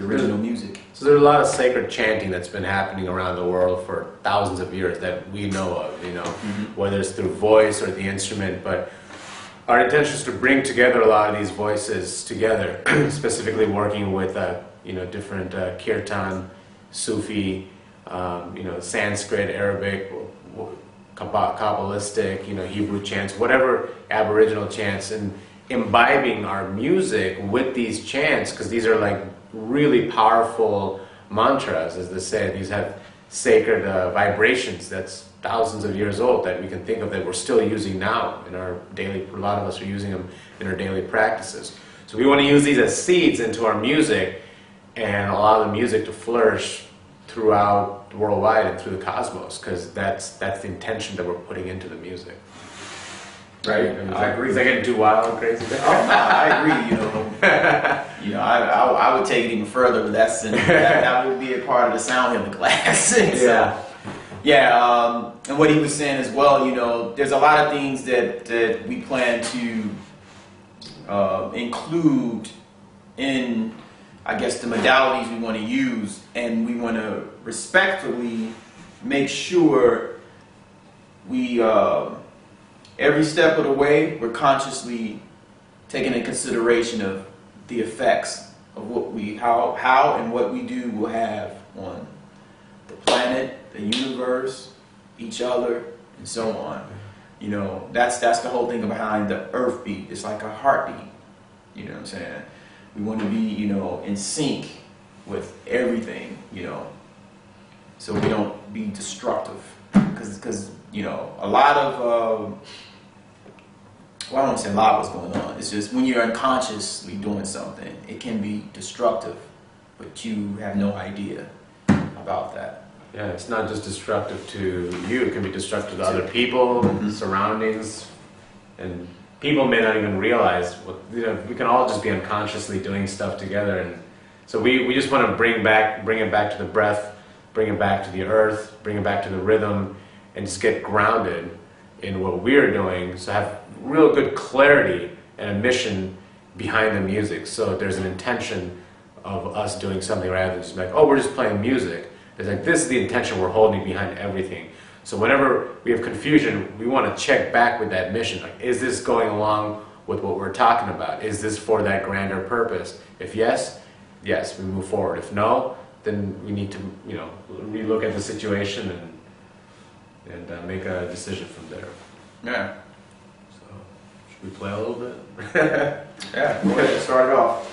the original music. So there's a lot of sacred chanting that's been happening around the world for thousands of years that we know of, you know, whether it's through voice or the instrument. But our intention is to bring together a lot of these voices together, specifically working with, you know, different kirtan, Sufi, you know, Sanskrit, Arabic, Kabbalistic, you know, Hebrew chants, whatever Aboriginal chants, and imbibing our music with these chants, because these are like really powerful mantras, as they say. These have sacred vibrations that's thousands of years old that we can think of that we're still using now in our daily, a lot of us are using them in our daily practices. So we want to use these as seeds into our music and allow the music to flourish throughout worldwide and through the cosmos, because that's the intention that we're putting into the music. Right, I agree. Is that getting too wild and crazy? Oh, no, I agree. You know, I would take it even further, but that would be a part of the sound healing class. Yeah. Yeah, and what he was saying as well, you know, there's a lot of things that we plan to include in, I guess, the modalities we want to use, and we want to respectfully make sure we, every step of the way, we're consciously taking into consideration of the effects of what we, how and what we do will have on the planet, the universe, each other, and so on. You know, that's the whole thing behind the earth beat. It's like a heartbeat. You know what I'm saying? We want to be, you know, in sync with everything, you know, so we don't be destructive. Because you know, a lot of, well, I don't want to say a lot of what's going on. It's just when you're unconsciously doing something, it can be destructive, but you have no idea about that. Yeah, it's not just destructive to you, it can be destructive to other people, surroundings, and people may not even realize, you know, we can all just be unconsciously doing stuff together, and so we just want to bring it back to the breath, bring it back to the earth, bring it back to the rhythm, and just get grounded in what we're doing, so have real good clarity and a mission behind the music, so there's an intention of us doing something rather than just like, oh, we're just playing music. It's like, this is the intention we're holding behind everything. So whenever we have confusion, we want to check back with that mission. Like, is this going along with what we're talking about? Is this for that grander purpose? If yes, yes, we move forward. If no, then we need to, you know, relook at the situation and make a decision from there. Yeah. So, should we play a little bit? Yeah, go ahead, start it off.